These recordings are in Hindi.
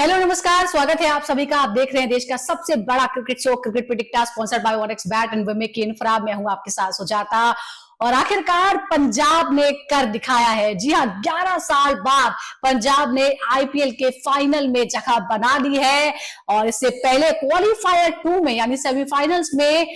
हेलो नमस्कार, स्वागत है आप सभी का। आप देख रहे हैं देश का सबसे बड़ा cricket show cricket predictor sponsored by ओनेक्स बैट एंड विमेक की इंफ्रा। मैं हूं आपके साथ सुजाता और आखिरकार पंजाब ने कर दिखाया है। जी हां, 11 साल बाद पंजाब ने आईपीएल के फाइनल में जगह बना ली है और इससे पहले क्वालिफायर 2 में यानी सेमीफाइनल्स में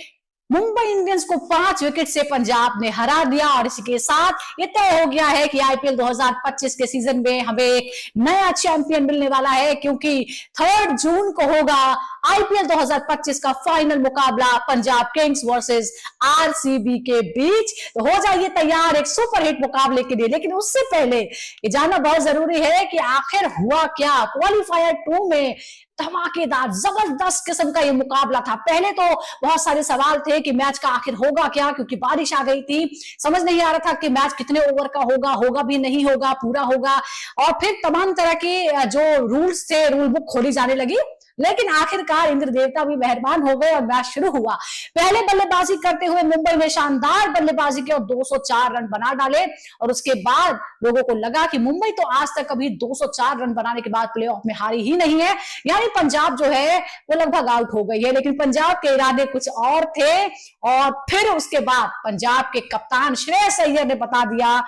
मुंबई इंडियंस को 5 विकेट से पंजाब ने हरा दिया और इसी के साथ ये तय हो गया है कि आईपीएल 2025 के सीजन में हमें एक नया चैंपियन मिलने वाला है, क्योंकि 3 जून को होगा आईपीएल 2025 का फाइनल मुकाबला पंजाब किंग्स वर्सेस आरसीबी के बीच। तो हो जाइए तैयार एक सुपरहिट मुकाबले के लिए। लेकिन उससे पहले ये जानना बहुत जरूरी है कि आखिर हुआ क्या। क्वालिफायर 2 में धमाकेदार जबरदस्त किस्म का ये मुकाबला था। पहले तो बहुत सारे सवाल थे कि मैच का आखिर होगा क्या, क्योंकि बारिश आ गई थी, समझ नहीं आ रहा था कि मैच कितने ओवर का होगा, होगा भी नहीं होगा, पूरा होगा। और फिर तमाम तरह के जो रूल्स थे, रूल बुक खोली जाने लगी। लेकिन आखिरकार इंद्र देवता भी मेहरबान हो गए और मैच शुरू हुआ। पहले बल्लेबाजी करते हुए मुंबई ने शानदार बल्लेबाजी की और 204 रन बना डाले। और उसके बाद लोगों को लगा कि मुंबई तो आज तक कभी 204 रन बनाने के बाद प्लेऑफ में हारी ही नहीं है, यानी पंजाब जो है वो लगभग आउट हो गई है। लेकिन पंजाब के इरादे कुछ और थे और फिर उसके बाद पंजाब के कप्तान श्रेयस अय्यर ने बता दिया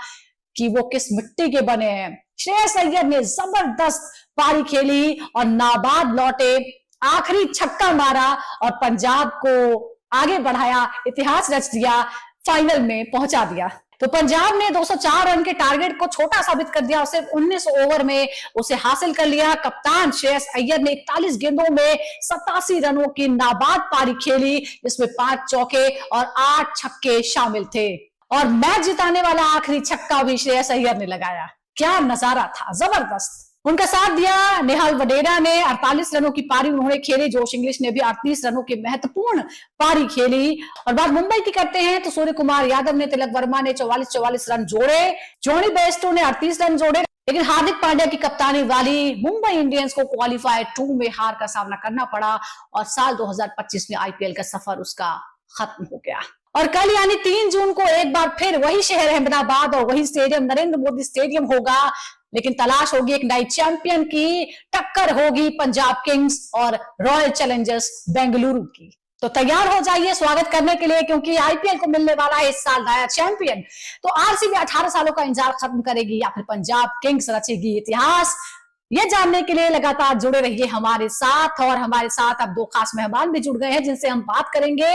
कि वो किस मिट्टी के बने हैं। श्रेयस अय्यर ने जबरदस्त पारी खेली और नाबाद लौटे, आखिरी छक्का मारा और पंजाब को आगे बढ़ाया, इतिहास रच दिया, फाइनल में पहुंचा दिया। तो पंजाब ने 204 रन के टारगेट को छोटा साबित कर दिया और सिर्फ 19 ओवर में उसे हासिल कर लिया। कप्तान श्रेयस अय्यर ने 41 गेंदों में 87 रनों की नाबाद पारी खेली, जिसमें 5 चौके और 8 छक्के शामिल थे। और मैच जिताने वाला आखिरी छक्का भी श्रेयस अय्यर ने लगाया। क्या नजारा था, जबरदस्त। उनका साथ दिया नेहाल वडेरा ने 48 रनों की पारी उन्होंने खेली। जोश इंग्लिश ने भी 38 रनों की महत्वपूर्ण पारी खेली। और बात मुंबई की करते हैं तो सूर्य कुमार यादव ने, तिलक वर्मा ने 44 रन जोड़े, जॉनी बेयरस्टो ने 38 रन जोड़े। लेकिन हार्दिक पांड्या की कप्तानी वाली मुंबई इंडियंस को क्वालिफायर 2 में हार का सामना करना पड़ा और साल 2025 में आईपीएल का सफर उसका खत्म हो गया। और कल यानी 3 जून को एक बार फिर वही शहर अहमदाबाद और वही स्टेडियम नरेंद्र मोदी स्टेडियम होगा, लेकिन तलाश होगी एक नई चैंपियन की, टक्कर होगी पंजाब किंग्स और रॉयल चैलेंजर्स बेंगलुरु की। तो तैयार हो जाइए स्वागत करने के लिए, क्योंकि आईपीएल को मिलने वाला है इस साल नया चैंपियन। तो आरसीबी 18 सालों का इंतजार खत्म करेगी या फिर पंजाब किंग्स रचेगी इतिहास, ये जानने के लिए लगातार जुड़े रहिए हमारे साथ। और हमारे साथ अब 2 खास मेहमान भी जुड़ गए हैं, जिनसे हम बात करेंगे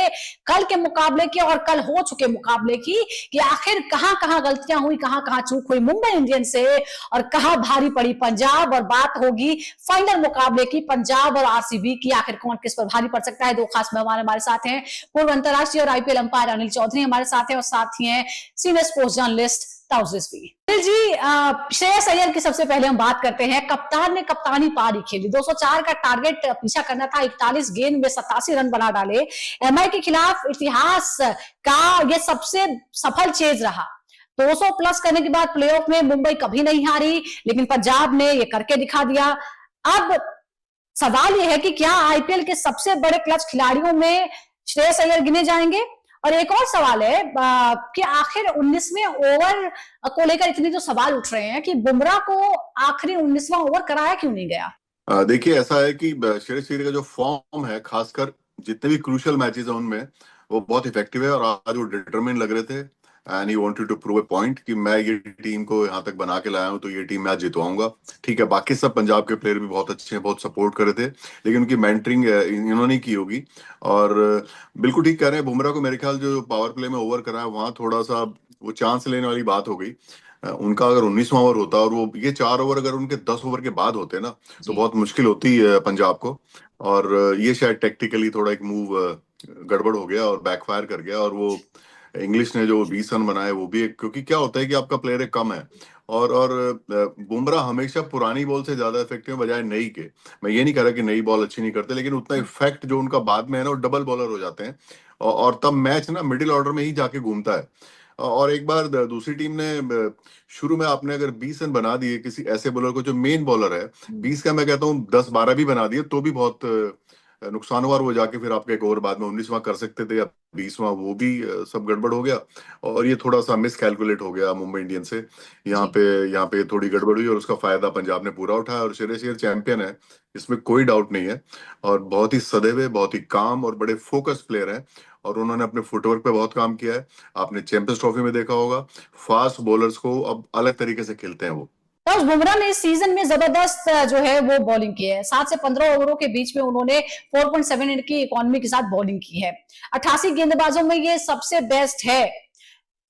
कल के मुकाबले की और कल हो चुके मुकाबले की, कि आखिर कहां कहां गलतियां हुई, कहां कहां चूक हुई मुंबई इंडियंस से और कहां भारी पड़ी पंजाब। और बात होगी फाइनल मुकाबले की, पंजाब और आरसीबी की, आखिर कौन किस पर भारी पड़ सकता है। 2 खास मेहमान हमारे साथ हैं, पूर्व अंतरराष्ट्रीय और आईपीएल अंपायर अनिल चौधरी हमारे साथ हैं और साथ ही हैं सीनियर स्पोर्ट्स जर्नलिस्ट जी। श्रेयस अय्यर की सबसे पहले हम बात करते हैं। कप्तान ने कप्तानी पारी खेली, 204 का टारगेट पीछा करना था, 41 गेंद में 87 रन बना डाले। एमआई के खिलाफ इतिहास का यह सबसे सफल चेज रहा। 200 प्लस करने के बाद प्लेऑफ में मुंबई कभी नहीं हारी, लेकिन पंजाब ने यह करके दिखा दिया। अब सवाल यह है कि क्या आईपीएल के सबसे बड़े क्लच खिलाड़ियों में श्रेयस अय्यर गिने जाएंगे। और एक और सवाल है कि आखिर 19वें ओवर को लेकर इतने जो सवाल उठ रहे हैं कि बुमराह को आखिरी 19वां ओवर कराया क्यों नहीं गया। देखिए, ऐसा है कि श्रेयस अय्यर का जो फॉर्म है, खासकर जितने भी क्रूशियल मैचेस हैं उनमें वो बहुत इफेक्टिव है और आज वो डिटरमिन लग रहे थे and he wanted to prove a point कि मैं ये टीम को यहाँ तक बना के लाया हूँ तो ये टीम मैच जितवाऊंगा। ठीक है, बाकी सब पंजाब के प्लेयर भी बहुत अच्छे हैं, बहुत सपोर्ट कर रहे थे, लेकिन उनकी मेंटरिंग इन्होंने की होगी। और बिल्कुल ठीक कह रहे हैं, बुमराह को मेरे ख्याल जो पावर प्ले में ओवर करा है वहां थोड़ा सा वो चांस लेने वाली बात हो गई। उनका अगर 19वां ओवर होता और वो ये 4 ओवर अगर उनके 10 ओवर के बाद होते ना तो बहुत मुश्किल होती है पंजाब को। और ये शायद टेक्टिकली थोड़ा एक मूव गड़बड़ हो गया और बैकफायर कर गया। और वो इंग्लिश ने जो 20 रन बनाए वो भी एक, क्योंकि क्या होता है कि आपका प्लेयर एक कम है और बुमराह हमेशा पुरानी बॉल से ज्यादा इफेक्टिव बजाय नई के। मैं ये नहीं कह रहा कि नई बॉल अच्छी नहीं करते, लेकिन उतना इफेक्ट जो उनका बाद में है ना, वो डबल बॉलर हो जाते हैं और तब मैच ना मिडिल ऑर्डर में ही जाके घूमता है। और एक बार दूसरी टीम ने शुरू में आपने अगर 20 रन बना दिए किसी ऐसे बॉलर को जो मेन बॉलर है, 20 का मैं कहता हूँ 10-12 भी बना दिए तो भी बहुत नुकसान हुआ और वो जाके फिर आपका एक ओवर बाद में 19वां कर सकते थे या 20वां, वो भी सब गड़बड़ हो गया। और ये थोड़ा सा मिस कैलकुलेट हो गया मुंबई इंडियंस से। यहाँ जी। पे यहाँ पे थोड़ी गड़बड़ हुई और उसका फायदा पंजाब ने पूरा उठाया और श्रेयस अय्यर चैंपियन है, इसमें कोई डाउट नहीं है। और बहुत ही सधे हुए, बहुत ही काम और बड़े फोकस प्लेयर हैं और उन्होंने अपने फुटवर्क पे बहुत काम किया है। आपने चैंपियंस ट्रॉफी में देखा होगा, फास्ट बॉलर्स को अब अलग तरीके से खेलते हैं वो। तो बुमराह ने इस सीजन में जबरदस्त जो है वो बॉलिंग की है। 7 से 15 ओवरों के बीच में उन्होंने 4.7 की इकोनॉमी के साथ बॉलिंग की है। 88 गेंदबाजों में ये सबसे बेस्ट है।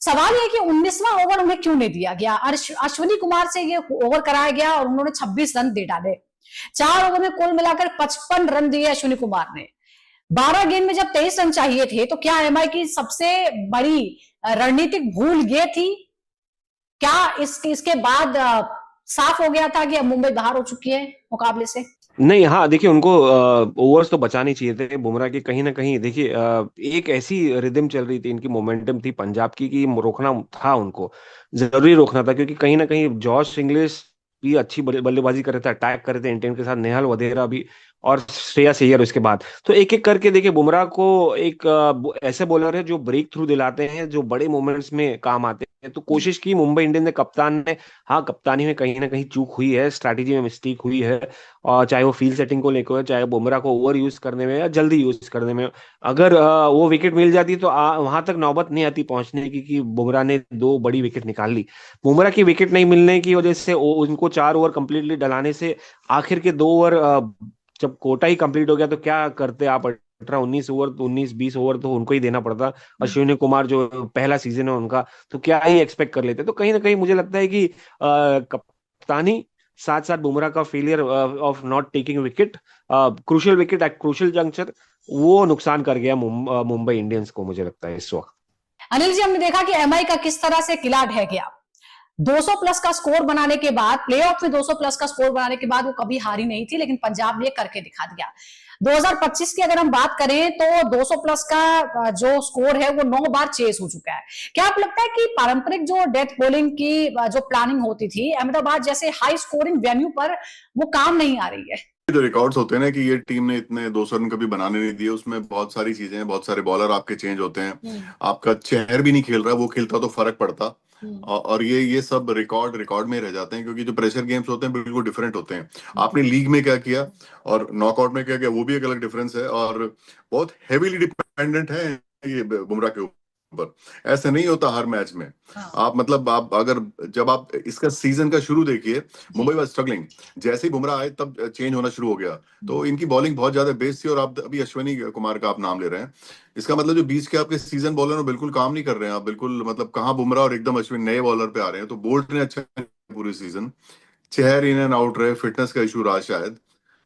सवाल ये कि 19वां ओवर उन्हें क्यों नहीं दिया गया। अश्विनी कुमार से ये ओवर कराया गया और उन्होंने 26 रन दे डाले। 4 ओवर में कुल मिलाकर 55 रन दिए अश्विनी कुमार ने। 12 गेंद में जब 23 रन चाहिए थे, तो क्या एमआई की सबसे बड़ी रणनीतिक भूल ये थी? क्या इसके बाद साफ हो गया था कि अब मुंबई बाहर हो चुकी है मुकाबले से? नहीं, हाँ देखिए, उनको ओवर्स तो बचाने चाहिए थे बुमराह की। कहीं ना कहीं देखिए, एक ऐसी रिदम चल रही थी, इनकी मोमेंटम थी पंजाब की, कि रोकना था उनको, जरूरी रोकना था। क्योंकि कहीं ना कहीं जॉश इंग्लिश भी अच्छी बल्लेबाजी कर रहे थे, अटैक कर रहे थे इंटेंट के साथ, नेहाल वधेरा भी, और श्रेयस अय्यर उसके बाद। तो एक एक करके देखिए, बुमराह को एक ऐसे बॉलर है जो ब्रेक थ्रू दिलाते हैं, जो बड़े मोमेंट्स में काम आते हैं। तो कोशिश की मुंबई इंडियंस ने, कप्तान ने, हाँ कप्तानी में कहीं ना कहीं चूक हुई है, स्ट्रैटेजी में मिस्टेक हुई है, और चाहे वो फील्ड सेटिंग को लेकर हो, चाहे बुमराह को ओवर यूज करने में या जल्दी यूज करने में। अगर वो विकेट मिल जाती तो वहां तक नौबत नहीं आती पहुंचने की, कि बुमराह ने 2 बड़ी विकेट निकाल ली। बुमराह की विकेट नहीं मिलने की वजह से उनको 4 ओवर कंप्लीटली डलाने से, आखिर के 2 ओवर जब कोटा ही कंप्लीट हो गया, तो क्या करते आप? 18-19 ओवर, 19-20 ओवर तो उनको ही देना पड़ता। अश्विनी कुमार जो पहला सीजन है उनका, तो क्या ही एक्सपेक्ट कर लेते। तो कहीं ना कहीं मुझे लगता है कि कप्तानी, साथ साथ बुमराह का failure of not taking wicket, crucial wicket at crucial juncture, वो नुकसान कर गया मुंबई इंडियंस को, मुझे लगता है इस वक्त। अनिल जी, हमने देखा कि एमआई का किस तरह से किला ढह गया। 200 प्लस का स्कोर बनाने के बाद, प्लेऑफ में 200 प्लस का स्कोर बनाने के बाद वो कभी हारी नहीं थी, लेकिन पंजाब ने करके दिखा दिया। 2025 की अगर हम बात करें तो 200 प्लस का जो स्कोर है वो 9 बार चेस हो चुका है। क्या आप लगता है कि पारंपरिक जो डेथ बॉलिंग की जो प्लानिंग होती थी अहमदाबाद जैसे हाई स्कोरिंग वेन्यू पर, वो काम नहीं आ रही है? जो रिकॉर्ड्स होते हैं ना कि ये टीम ने इतने 200 रन कभी बनाने नहीं दिए, उसमें बहुत सारी चीजें हैं, बहुत सारे बॉलर आपके चेंज होते हैं, आपका चेहर भी नहीं खेल रहा, वो खेलता तो फर्क पड़ता। और ये सब रिकॉर्ड में रह जाते हैं, क्योंकि जो प्रेशर गेम्स होते हैं बिल्कुल डिफरेंट होते हैं। आपने लीग में क्या किया और नॉकआउट में क्या किया, वो भी एक अलग डिफरेंस है। और बहुत हेवीली डिपेंडेंट है ये बुमराह के ऊपर। ऐसे नहीं होता हर मैच में। आप मतलब आप अगर जब आप इसका सीजन का शुरू देखिए, मुंबई वाज स्ट्रगलिंग, जैसे ही बुमराह आए तब चेंज होना शुरू हो गया। तो इनकी बॉलिंग बहुत ज्यादा बेस थी। और आप अभी अश्विनी कुमार का आप नाम ले रहे हैं, इसका मतलब जो बीच के आपके सीजन बॉलर हैं बिल्कुल काम नहीं कर रहे हैं। आप बिल्कुल मतलब कहाँ बुमराह और एकदम अश्विन नए बॉलर पे आ रहे हैं। तो बोल्ट ने अच्छा पूरी season, Chahar in and out रहे, फिटनेस का इशू रहा शायद।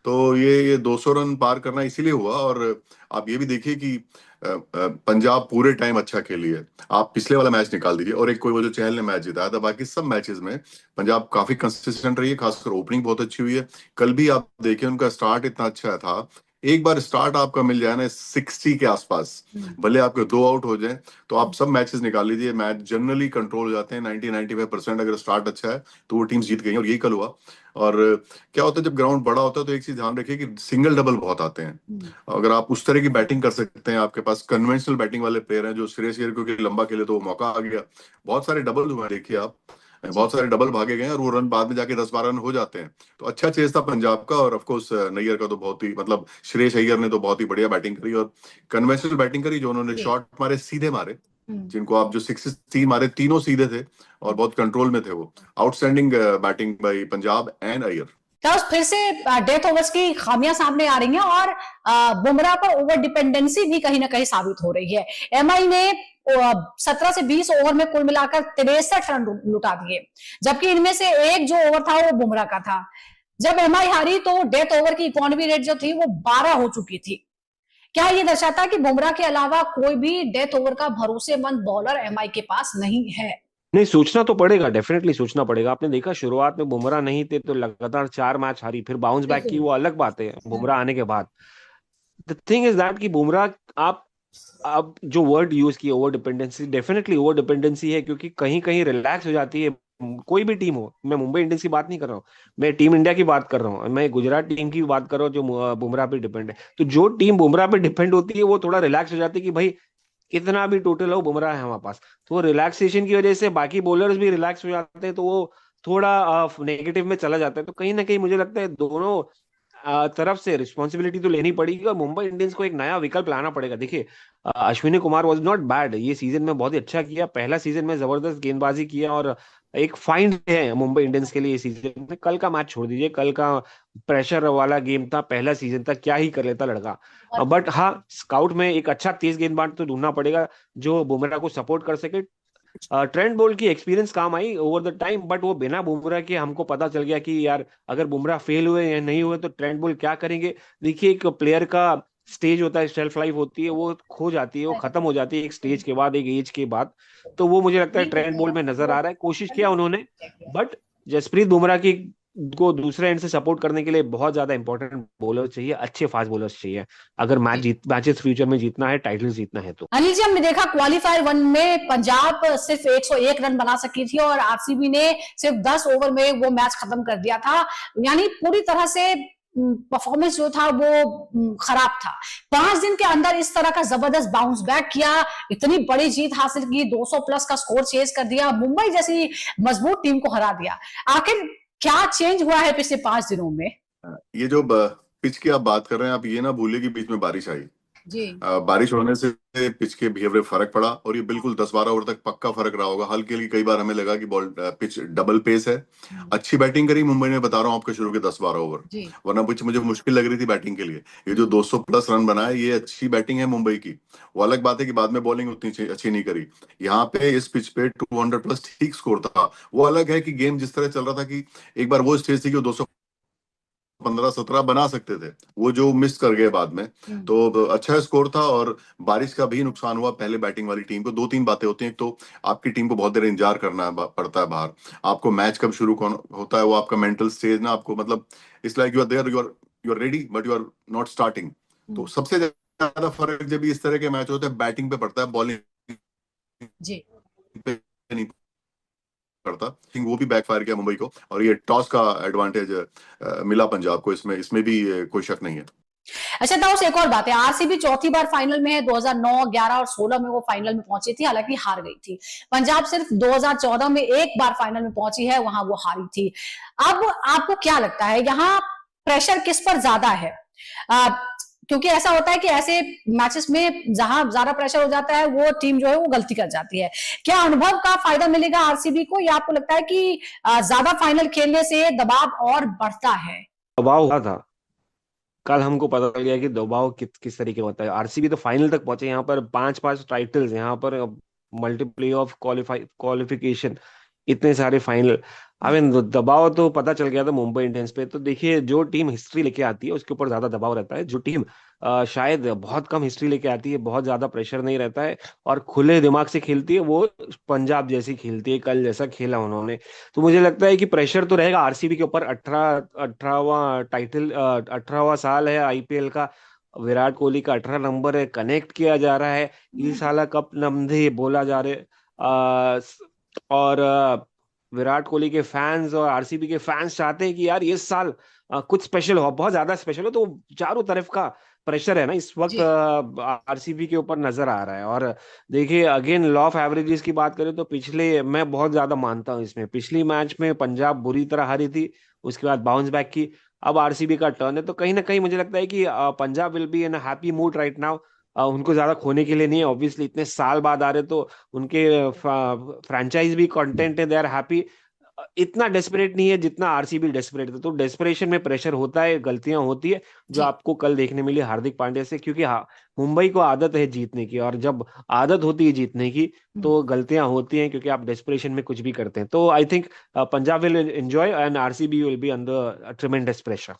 तो ये 200 रन पार करना इसीलिए हुआ। और आप ये भी देखिए कि पंजाब पूरे टाइम अच्छा खेली है। आप पिछले वाला मैच निकाल दीजिए और एक कोई वो जो चहल ने मैच जिताया था, बाकी सब मैचेस में पंजाब काफी कंसिस्टेंट रही है, खासकर ओपनिंग बहुत अच्छी हुई है। कल भी आप देखिए उनका स्टार्ट इतना अच्छा था। एक बार स्टार्ट आपका मिल जाए ना 60 के आसपास, भले आपके 2 आउट हो जाए, तो आप सब मैचेस निकाल लीजिए, मैच जनरली कंट्रोल हो जाते हैं। 90-95% अगर स्टार्ट अच्छा है तो वो टीम जीत गई, और यही कल हुआ। और क्या होता है जब ग्राउंड बड़ा होता है तो एक चीज ध्यान रखिए कि सिंगल डबल बहुत आते हैं। अगर आप उस तरह की बैटिंग कर सकते हैं, आपके पास कन्वेंशनल बैटिंग वाले प्लेयर हैं, जो श्रेयस अय्यर क्योंकि लंबा खेले तो वो मौका आ गया। बहुत सारे डबल हुए देखिए आप, बहुत सारे डबल भागे गए और वो रन बाद में जाके 10-12 रन हो जाते हैं। तो अच्छा चेस था पंजाब का। और ऑफ कोर्स नैयर का तो बहुत ही मतलब श्रेयस अय्यर ने तो बहुत ही बढ़िया बैटिंग करी और कन्वेंशनल बैटिंग करी। जो उन्होंने शॉट मारे सीधे मारे, जिनको आप जो 6 मारे तीनों सीधे थे और बहुत कंट्रोल में थे। वो outstanding batting bye Punjab and Iyer. फिर से डेथ ओवर्स की खामियां सामने आ रही हैं और बुमराह पर ओवर डिपेंडेंसी भी कहीं ना कहीं साबित हो रही है। एमआई ने 17 से 20 ओवर में कुल मिलाकर 63 रन लुटा दिए, जबकि इनमें से एक जो ओवर था वो बुमराह का था। जब एमआई हारी तो डेथ ओवर की इकोनॉमी रेट जो थी वो 12 हो चुकी थी। क्या ये दर्शाता है कि बुमराह के अलावा कोई भी डेथ ओवर का भरोसेमंद बॉलर एमआई के पास नहीं है? नहीं, सोचना तो पड़ेगा, डेफिनेटली सोचना पड़ेगा। आपने देखा शुरुआत में बुमराह नहीं थे तो लगातार 4 मैच हारी, फिर बाउंस बैक की, वो अलग बात है बुमराह आने के बाद। द थिंग इज दैट कि बुमराह, आप जो वर्ड यूज किए over dependency, definitely over dependency है, क्योंकि कहीं कहीं रिलैक्स हो जाती है कोई भी टीम हो, मैं मुंबई इंडियंस की बात नहीं कर रहा हूँ, मैं टीम इंडिया की बात कर रहा हूँ, मैं गुजरात टीम की बात कर रहा हूँ जो बुमराह पे डिपेंड है। तो जो टीम बुमराह पे डिपेंड होती है वो थोड़ा रिलैक्स हो जाती है कि भाई कितना भी टोटल हो बुमराह है हमारे पास। तो वो रिलैक्सेशन की वजह से बाकी बॉलर्स भी रिलैक्स हो जाते हैं, तो वो थोड़ा नेगेटिव में चला जाता है। तो कहीं ना कहीं मुझे लगता है दोनों तरफ से रिस्पॉन्सिबिलिटी तो लेनी पड़ेगी और मुंबई इंडियंस को एक नया विकल्प लाना पड़ेगा। देखिए Ashwini Kumar was not bad, ये सीजन में बहुत ही अच्छा किया, पहला सीजन में जबरदस्त गेंदबाजी किया और एक फाइंड है मुंबई इंडियंस के लिए ये सीजन में। कल का मैच छोड़ दीजिए, कल का प्रेशर वाला गेम था, पहला सीजन था, क्या ही कर लेता लड़का। बट हाँ, स्काउट में एक अच्छा तेज गेंदबाज तो ढूंढना पड़ेगा जो बुमराह को सपोर्ट कर सके। ट्रेंट बोल्ट की एक्सपीरियंस काम आई ओवर द टाइम, बट वो बिना बुमराह के हमको पता चल गया कि यार अगर बुमराह फेल हुए या नहीं हुए तो ट्रेंट बोल्ट क्या करेंगे। देखिए एक प्लेयर का स्टेज होता है, शेल्फ लाइफ होती है, वो खो जाती है, वो खत्म हो जाती है एक स्टेज के बाद, एक एज के बाद। तो वो मुझे लगता है ट्रेंट बोल्ट में नजर आ रहा है, कोशिश किया उन्होंने, बट जसप्रीत बुमराह की को दूसरे एंड से सपोर्ट करने के लिए बहुत ज्यादा इंपॉर्टेंट बॉलर चाहिए, अच्छे फास्ट बॉलर्स चाहिए अगर मैचेस फ्यूचर में जीतना है, टाइटल जीतना है तो। अनिल जी, हमने देखा क्वालिफायर 1 में पंजाब सिर्फ 101 रन बना सकी थी और आरसीबी ने सिर्फ 10 ओवर में वो मैच खत्म कर दिया था। यानी पूरी तरह से परफॉर्मेंस जो था वो खराब था। 5 दिन के अंदर इस तरह का जबरदस्त बाउंस बैक किया, इतनी बड़ी जीत हासिल की, 200 प्लस का स्कोर चेज कर दिया, मुंबई जैसी मजबूत टीम को हरा दिया। आखिर क्या चेंज हुआ है पिछले 5 दिनों में? ये जो पिच की आप बात कर रहे हैं, आप ये ना भूलिए कि बीच में बारिश आई जी। बारिश होने से पिच के बिहेवियर में फर्क पड़ा और ये बिल्कुल 10-12 ओवर तक पक्का फर्क रहा होगा। हल्की हल्की कई बार हमें लगा कि बॉल पिच डबल पेस है। अच्छी बैटिंग करी मुंबई ने, बता रहा हूँ आपके, शुरू के 10-12 ओवर, वरना पिच मुझे मुश्किल लग रही थी बैटिंग के लिए। ये जो 200 प्लस रन बनाए, ये अच्छी बैटिंग है मुंबई की। वो अलग बात है कि बाद में बॉलिंग उतनी अच्छी नहीं करी। यहाँ पे इस पिच पे 200 प्लस ठीक स्कोर था। वो अलग है कि गेम जिस तरह चल रहा था कि एक बार वो स्टेज थी कि 215-17 बना सकते थे, वो जो मिस कर गए बाद में। तो अच्छा स्कोर था और बारिश का भी नुकसान हुआ पहले बैटिंग वाली टीम को। 2-3 बातें होती हैं, तो आपकी टीम को बहुत देर इंतजार करना पड़ता है बाहर। आपको मैच कब शुरू होता है, वो आपका मेंटल स्टेज ना, आपको मतलब it's like you are there, you are ready but you are not starting. तो सबसे ज्यादा फर्क जब इस तरह के मैच होते हैं बैटिंग पे पड़ता है, बॉलिंग जी पे नहीं पड़ता। वो भी बैकफायर किया मुंबई को और ये टॉस का एडवांटेज मिला पंजाब को, इसमें भी कोई शक नहीं है। अच्छा दाऊस, एक और बात है, आरसीबी चौथी बार फाइनल में है। 2009, 11 और 16 में वो फाइनल में पहुंची थी, हालांकि हार गई थी। पंजाब सिर्फ 2014 में एक बार फाइनल में पहुंची है, वहां वो हारी थी। अब आपको क्या लगता है यहाँ प्रेशर किस पर ज्यादा है? क्योंकि ऐसा होता है कि ऐसे मैचेस में जहां ज्यादा प्रेशर हो जाता है वो टीम जो है वो गलती कर जाती है। क्या अनुभव का फायदा मिलेगा आरसीबी को, या आपको लगता है कि ज्यादा फाइनल खेलने से दबाव और बढ़ता है? दबाव हुआ था, कल हमको पता चल गया कि दबाव किस तरीके का होता है। आरसीबी तो फाइनल तक पहुंचे, यहाँ पर 5-5 टाइटल्स, यहाँ पर मल्टीप्ले ऑफ क्वालिफिकेशन, इतने सारे फाइनल। अब दबाव तो पता चल गया था मुंबई इंडियंस पे। तो देखिए जो टीम हिस्ट्री लेके आती है उसके ऊपर ज्यादा दबाव रहता है, जो टीम शायद बहुत कम हिस्ट्री लेके आती है, बहुत ज्यादा प्रेशर नहीं रहता है और खुले दिमाग से खेलती है, वो पंजाब जैसी खेलती है, कल जैसा खेला उन्होंने। तो मुझे लगता है कि प्रेशर तो रहेगा आरसीबी के ऊपर। 18वां टाइटल, 18वां साल है आईपीएल का, विराट कोहली का 18 नंबर है, कनेक्ट किया जा रहा है, ये साला कप नमदे बोला जा रहे। और विराट कोहली के फैंस और आरसीबी के फैंस चाहते हैं कि यार ये साल कुछ स्पेशल हो, बहुत ज्यादा स्पेशल हो। तो चारों तरफ का प्रेशर है ना इस वक्त आरसीबी के ऊपर नजर आ रहा है। और देखिए अगेन लॉ ऑफ एवरेजेस की बात करें तो पिछले, मैं बहुत ज्यादा मानता हूँ इसमें, पिछली मैच में पंजाब बुरी तरह हारी थी, उसके बाद बाउंस बैक की, अब आरसीबी का टर्न है। तो कहीं ना कहीं मुझे लगता है कि Punjab will be in happy mood right now. उनको ज्यादा खोने के लिए नहीं है, ऑब्वियसली इतने साल बाद आ रहे तो उनके फ्रेंचाइज भी कंटेंट है, दे आर हैप्पी। इतना डेस्परेट नहीं है जितना आरसीबी डेस्परेट था। तो डेस्परेशन में प्रेशर होता है, गलतियां होती है, जो आपको कल देखने मिली हार्दिक पांड्या से, क्योंकि हाँ मुंबई को आदत है जीतने की, और जब आदत होती है जीतने की तो गलतियां होती हैं, क्योंकि आप डेस्परेशन में कुछ भी करते हैं। तो I think Punjab will enjoy and RCB will be under tremendous pressure.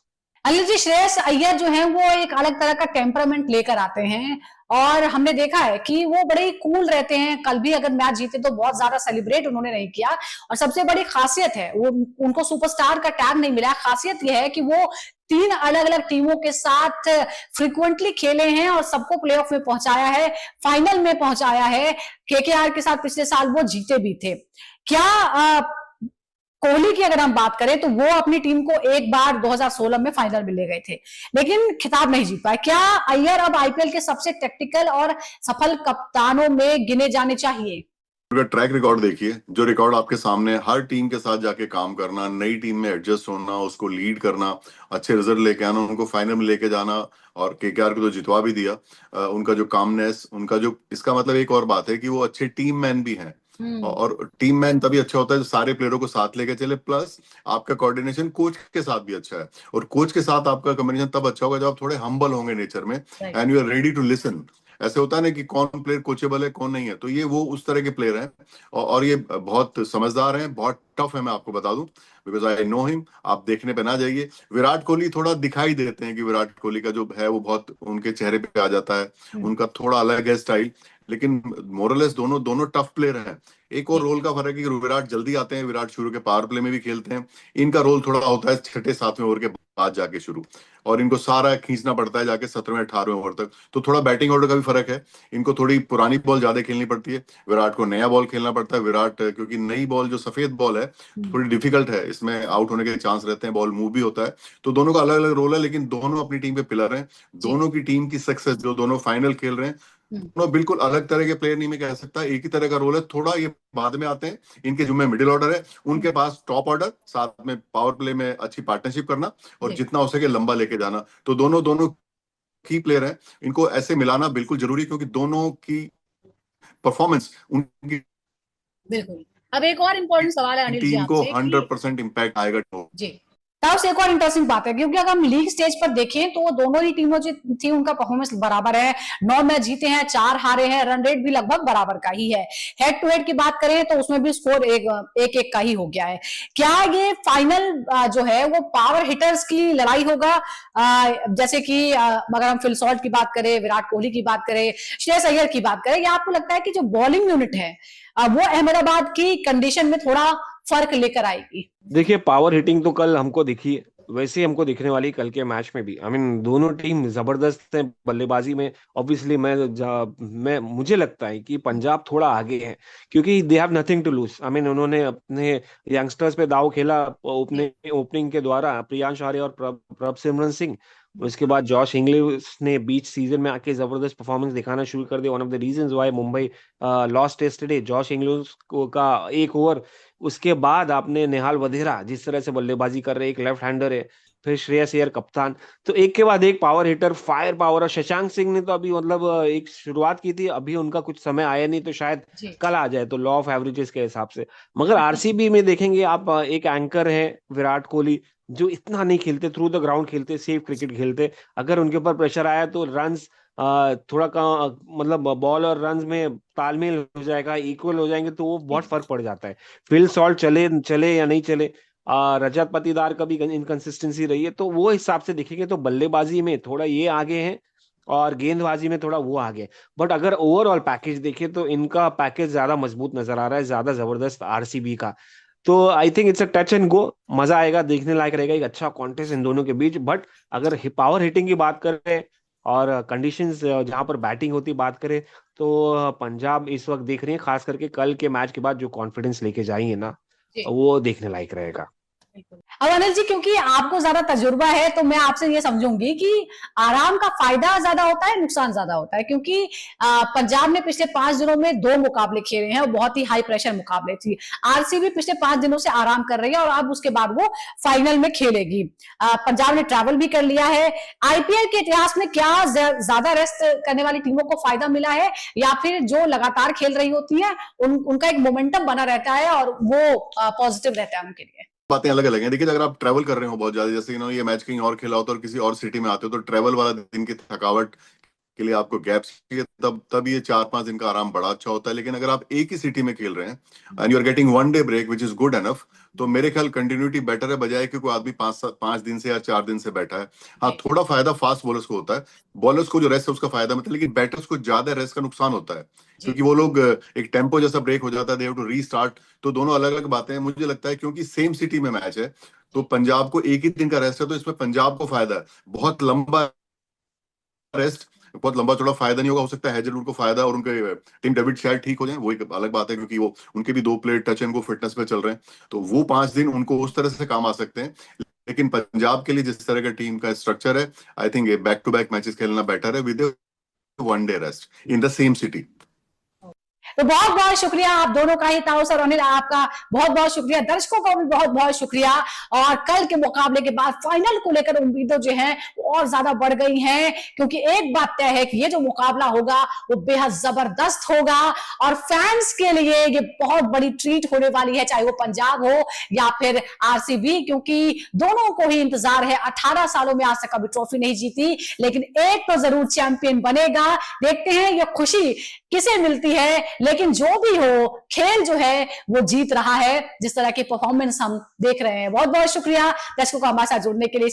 Anil ji, Shreyas Iyer जो है वो एक अलग तरह का टेम्परामेंट लेकर आते हैं और हमने देखा है कि वो बड़े ही कूल रहते हैं। कल भी अगर मैच जीते तो बहुत ज्यादा सेलिब्रेट उन्होंने नहीं किया, और सबसे बड़ी खासियत है वो, उनको सुपरस्टार का टैग नहीं मिला। खासियत यह है कि वो 3 अलग अलग टीमों के साथ फ्रिक्वेंटली खेले हैं और सबको प्लेऑफ में पहुंचाया है, फाइनल में पहुंचाया है। केकेआर के साथ पिछले साल वो जीते भी थे। क्या कोहली की अगर हम बात करें तो वो अपनी टीम को एक बार 2016 में फाइनल में ले गए थे, लेकिन खिताब नहीं जीत पाए। क्या अय्यर अब आईपीएल के सबसे टैक्टिकल और सफल कप्तानों में गिने जाने चाहिए? उनका ट्रैक रिकॉर्ड देखिए, जो रिकॉर्ड आपके सामने है, हर टीम के साथ जाके काम करना, नई टीम में एडजस्ट होना, उसको लीड करना, अच्छे रिजल्ट लेके आना, उनको फाइनल में लेके जाना, और केकेआर को तो जितवा भी दिया। उनका जो कामनेस, उनका जो, इसका मतलब एक और बात है कि वो अच्छे टीम मैन भी हैं। और टीम मैन तभी अच्छा होता है जो सारे प्लेयरों को साथ लेके चले, प्लस आपका कोऑर्डिनेशन कोच के साथ भी अच्छा है, और कोच के साथ आपका कम्युनिकेशन तब अच्छा होगा जब आप थोड़े हम्बल होंगे नेचर में, and you are ready to listen. ऐसे होता है ना कि कौन प्लेयर कोचेबल है, कौन नहीं है, तो ये वो उस तरह के प्लेयर हैं, और ये बहुत समझदार हैं, बहुत टफ है, मैं आपको बता दूं, बिकॉज आई नो हिम। आप देखने पे ना जाइए। विराट कोहली थोड़ा दिखाई देते हैं कि विराट कोहली का जो है वो बहुत उनके चेहरे पे आ जाता है, उनका थोड़ा अलग है स्टाइल, लेकिन मोरलेस दोनों दोनों टफ प्लेयर हैं। एक और रोल का फर्क है कि विराट जल्दी आते हैं, विराट शुरू के पावर प्ले में भी खेलते हैं, इनका रोल थोड़ा होता है छठे सातवें ओवर के बाद जाके शुरू, और इनको सारा खींचना पड़ता है जाके 17वें 18वें ओवर तक, तो थोड़ा बैटिंग ऑर्डर का भी फर्क है। इनको थोड़ी पुरानी बॉल ज्यादा खेलनी पड़ती है, विराट को नया बॉल खेलना पड़ता है। विराट क्योंकि नई बॉल जो सफेद बॉल है थोड़ी डिफिकल्ट है, इसमें आउट होने के चांस रहते हैं, बॉल मूव भी होता है, तो दोनों का अलग अलग रोल है, लेकिन दोनों अपनी टीम पे पिलर हैं। दोनों की टीम की सक्सेस, जो दोनों फाइनल खेल रहे हैं, दोनों बिल्कुल अलग तरह के प्लेयर नहीं मैं कह सकता, एक ही तरह का रोल है, थोड़ा ये बाद में आते हैं। इनके जिम्मे मिडिल ऑर्डर है, उनके पास टॉप ऑर्डर, साथ में पावर प्ले में अच्छी पार्टनरशिप करना, और जितना हो सके लंबा लेके जाना, तो दोनों दोनों की प्लेयर हैं। इनको ऐसे मिलाना बिल्कुल जरूरी है, क्योंकि दोनों की परफॉर्मेंस उनकी बिल्कुल। अब एक और इम्पोर्टेंट सवाल है अनिल जी टीम को आपसे 100% इम्पैक्ट आएगा। जी, तब से एक और इंटरेस्टिंग बात है, क्योंकि अगर हम लीग स्टेज पर देखें तो दोनों ही टीमों जो थी उनका परफॉर्मेंस बराबर है, 9 मैच जीते हैं, 4 हारे हैं, रन रेट भी लगभग बराबर का ही है। हेड टू हेड की बात करें तो उसमें भी स्कोर एक एक का ही हो गया है। क्या ये फाइनल जो है वो पावर हिटर्स की लड़ाई होगा, जैसे कि अगर हम फिल सॉल्ट की बात करें, विराट कोहली की बात करें, श्रेयस अय्यर की बात करें, या आपको लगता है कि जो बॉलिंग यूनिट है वो अहमदाबाद की कंडीशन में थोड़ा फर्क लेकर आएगी? देखिए, पावर हिटिंग तो कल हमको दिखी, वैसे हमको दिखने वाली कल के मैच में भी। दोनों टीम जबरदस्त है बल्लेबाजी में। ऑब्वियसली मैं मुझे लगता है कि पंजाब थोड़ा आगे है, क्योंकि they have nothing to lose. उन्होंने अपने यंगस्टर्स पे दाव खेला ओपनिंग के द्वारा, प्रियांश आर्य और प्रभसिमरन सिंह। उसके बाद जॉश इंग्लिश ने बीच सीजन में आके जबरदस्त परफॉर्मेंस दिखाना शुरू कर दिया। One of the reasons why Mumbai lost yesterday, Josh Inglis का एक ओवर। उसके बाद आपने नेहाल वधेरा जिस तरह से बल्लेबाजी कर रहे, एक लेफ्ट हैंडर है, फिर श्रेयस अय्यर कप्तान, तो एक के बाद एक पावर हिटर, फायर पावर। और शशांक सिंह ने तो अभी एक शुरुआत की थी, अभी उनका कुछ समय आया नहीं, तो शायद कल आ जाए, तो लॉ ऑफ एवरेजेस के हिसाब से। मगर आरसीबी में देखेंगे आप, एक एंकर है विराट कोहली, जो इतना नहीं खेलते, थ्रू द ग्राउंड खेलते, सेफ क्रिकेट खेलते। अगर उनके ऊपर प्रेशर आया तो रन्स थोड़ा का बॉल और रन्स में तालमेल हो जाएगा, इक्वल हो जाएंगे, तो वो बहुत फर्क पड़ जाता है। फिल सॉल्ट चले चले या नहीं चले, रजत पाटीदार का भी इनकंसिस्टेंसी रही है, तो वो हिसाब से देखेंगे तो बल्लेबाजी में थोड़ा ये आगे हैं, और गेंदबाजी में थोड़ा वो आगे। बट अगर ओवरऑल पैकेज देखें तो इनका पैकेज ज्यादा मजबूत नजर आ रहा है, ज्यादा जबरदस्त आरसीबी का। तो I think it's a touch and go, मजा आएगा, देखने लायक रहेगा, एक अच्छा कॉन्टेस्ट इन दोनों के बीच। बट अगर पावर हिटिंग की बात करें और कंडीशंस जहां पर बैटिंग होती बात करें, तो पंजाब इस वक्त देख रही है, खास करके कल के मैच के बाद जो कॉन्फिडेंस लेके जाएंगे ना, वो देखने लायक रहेगा। अब अनिल जी, क्योंकि आपको ज्यादा तजुर्बा है, तो मैं आपसे ये समझूंगी कि आराम का फायदा ज्यादा होता है, नुकसान ज्यादा होता है? क्योंकि पंजाब ने पिछले 5 दिनों में 2 मुकाबले खेले हैं और बहुत ही हाई प्रेशर मुकाबले थी। आरसीबी पिछले 5 दिनों से आराम कर रही है और अब उसके बाद वो फाइनल में खेलेगी। पंजाब ने ट्रैवल भी कर लिया है। आईपीएल के इतिहास में क्या ज्यादा रेस्ट करने वाली टीमों को फायदा मिला है, या फिर जो लगातार खेल रही होती है उनका एक मोमेंटम बना रहता है और वो पॉजिटिव रहता है उनके लिए? बातें अलग अलग हैं। देखिए, अगर आप ट्रैवल कर रहे हो बहुत ज्यादा, जैसे ये मैच कहीं और खेला होता है और किसी और सिटी में आते हो, तो ट्रैवल वाला दिन की थकावट के लिए आपको गैप चाहिए, तब ये 4-5 दिन का आराम बड़ा अच्छा होता है। लेकिन अगर आप एक ही सिटी में खेल रहे हैं and you are getting 1 day break which is good enough, तो मेरे ख्याल कंटिन्यूटी बेटर है, बजाय कि कोई आदमी 5 दिन से या 4 दिन से बैठा है। हाँ, थोड़ा फायदा फास्ट बॉलर्स को होता है, बॉलर्स को जो रेस्ट है उसका फायदा मिलता है, लेकिन बैटर्स को ज्यादा रेस्ट का नुकसान होता है, क्योंकि वो लोग एक टेम्पो जैसा ब्रेक हो जाता है, दे हैव टू रीस्टार्ट। तो दोनों अलग अलग बातें हैं। मुझे लगता है क्योंकि सेम सिटी में मैच है, तो पंजाब को एक ही दिन का रेस्ट है, तो इसमें पंजाब को फायदा है। बहुत लंबा रेस्ट बहुत लंबा चौड़ा फायदा नहीं होगा, हो सकता है हेजलवुड को फायदा और उनके टीम डेविड शायद ठीक हो जाए, वो एक अलग बात है क्योंकि वो उनके भी 2 player touch and go fitness पे चल रहे हैं, तो वो 5 दिन उनको उस तरह से काम आ सकते हैं। लेकिन पंजाब के लिए जिस तरह का टीम का स्ट्रक्चर है, I think back to back matches खेलना बेटर है with 1 day rest in the same city. तो बहुत बहुत शुक्रिया आप दोनों का ही, ताउस और अनिल आपका बहुत बहुत शुक्रिया, दर्शकों का भी बहुत बहुत शुक्रिया। और कल के मुकाबले के बाद फाइनल को लेकर उम्मीदें जो हैं और ज्यादा बढ़ गई हैं, क्योंकि एक बात तय है कि ये जो मुकाबला होगा वो बेहद जबरदस्त होगा और फैंस के लिए ये बहुत बड़ी ट्रीट होने वाली है, चाहे वो पंजाब हो या फिर आरसीबी, क्योंकि दोनों को ही इंतजार है। 18 सालों में आज तक कभी ट्रॉफी नहीं जीती, लेकिन एक तो जरूर चैंपियन बनेगा। देखते हैं ये खुशी किसे मिलती है, लेकिन जो भी हो खेल जो है वो जीत रहा है, जिस तरह की परफॉर्मेंस हम देख रहे हैं। बहुत बहुत शुक्रिया दर्शकों का हमारे साथ जुड़ने के लिए।